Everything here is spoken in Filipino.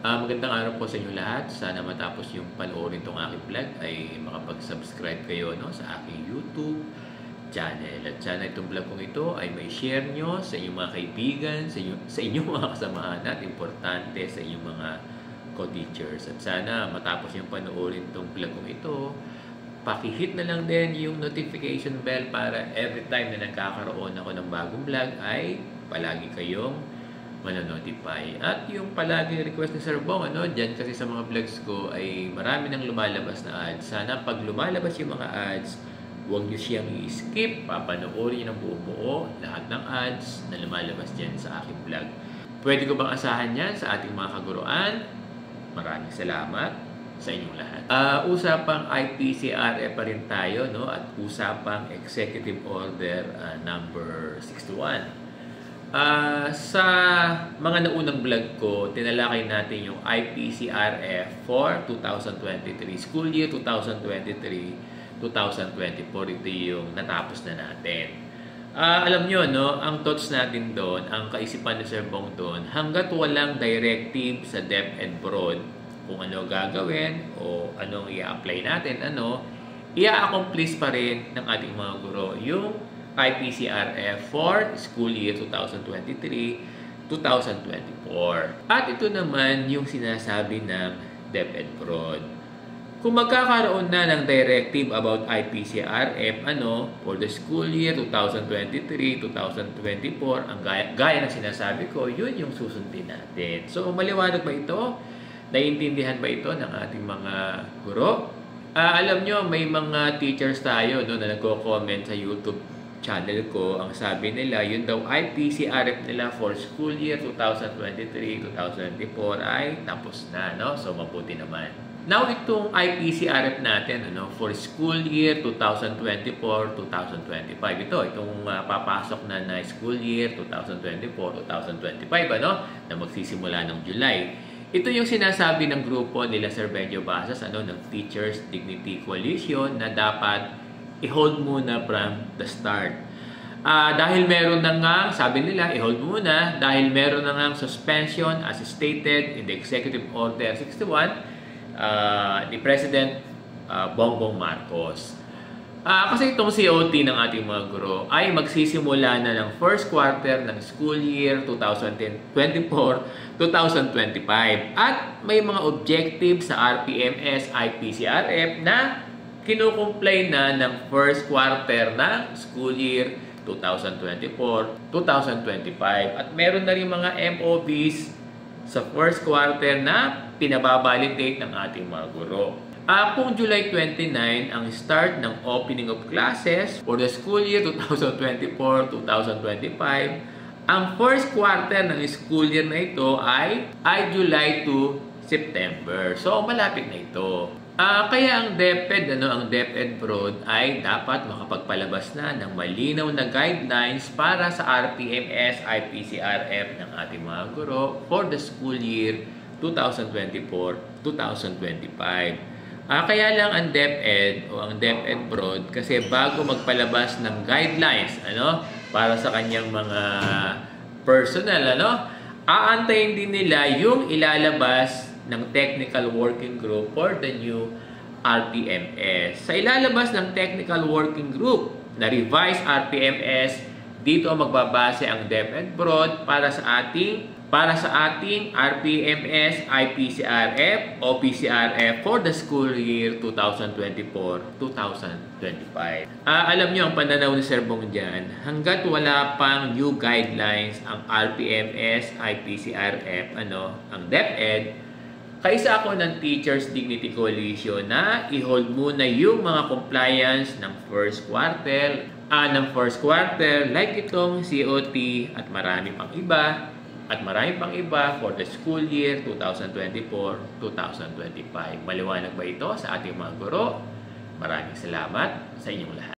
Magandang araw po sa inyo lahat. Sana matapos yung panoorin tong aking vlog ay makapag-subscribe kayo sa aking YouTube channel. At sana itong vlog kong ito ay may share nyo sa inyong mga kaibigan, sa inyong mga kasamahan at importante sa inyong mga co-teachers. At sana matapos yung panoorin itong vlog kong ito, paki-hit na lang din yung notification bell para every time na nagkakaroon ako ng bagong vlog ay palagi kayong manonotify. At yung palagi request ni Sir Bong, dyan kasi sa mga vlogs ko ay marami nang lumalabas na ads. Sana pag lumalabas yung mga ads, huwag nyo siyang i-skip. Papanoorin nyo ng buo lahat ng ads na lumalabas dyan sa aking vlog. Pwede ko bang asahan yan sa ating mga kaguruan? Maraming salamat sa inyong lahat. Usapang IPCRF pa rin tayo, at usapang Executive Order number 61. Sa mga naunang vlog ko, tinalakay natin yung IPCRF for 2023, school year 2023-2024. Ito yung natapos na natin. Alam nyo, ang thoughts natin doon, ang kaisipan ni Sir Bong doon, hanggat walang directive sa DepEd Broad kung ano gagawin o anong i-apply natin, i-accomplish pa rin ng ating mga guro yung IPCRF for school year 2023-2024. At ito naman yung sinasabi ng DepEd Broad. Kung magkakaroon na ng directive about IPCRF for the school year 2023-2024, ang gaya ng sinasabi ko, yun yung susundin natin. So, maliwanag ba ito? Naiintindihan ba ito ng ating mga guro? Alam nyo, may mga teachers tayo na nagko-comment sa YouTube channel ko. Ang sabi nila, yun daw IPCRF nila for school year 2023-2024 ay tapos na, So, mabuti naman. Now, itong IPCRF natin, for school year 2024-2025. Itong papasok na school year 2024-2025, na magsisimula ng July. Ito yung sinasabi ng grupo nila Sir Benjo Basas, ng Teachers Dignity Coalition, na dapat i-hold muna from the start. Dahil meron na nga, sabi nila, i-hold muna, dahil meron na nga suspension as stated in the Executive Order 61 ni President Bongbong Marcos. Kasi itong COT ng ating mga guro ay magsisimula na ng first quarter ng school year 2024-2025. At may mga objectives sa RPMS, IPCRF na kinukumplay na ng first quarter ng school year 2024-2025. At meron na rin mga MOVs sa first quarter na pinababalidate ng ating mga guro. Kung July 29 ang start ng opening of classes for the school year 2024-2025, ang first quarter ng school year na ito ay July to September. So, malapit na ito. Kaya ang DepEd, ang DepEd Broad ay dapat makapagpalabas na ng malinaw na guidelines para sa RPMS, IPCRF ng ating mga guro for the school year 2024-2025. Kaya lang ang DepEd o ang DepEd Broad kasi bago magpalabas ng guidelines para sa kanyang mga personnel, aantayin din nila yung ilalabas ng Technical Working Group for the new RPMS. Sa ilalabas ng Technical Working Group na revised RPMS, dito magbabase ang DepEd Broad para sa ating RPMS, IPCRF, OPCRF for the school year 2024-2025. Alam nyo, ang pananaw ni Sir Bong dyan, hanggat wala pang new guidelines ang RPMS, IPCRF, ang DepEd, kaisa ako ng Teachers Dignity Coalition na i-hold muna yung mga compliance ng first quarter, like itong COT at marami pang iba for the school year 2024-2025. Maliwanag ba ito sa ating mga guro? Maraming salamat sa inyong lahat.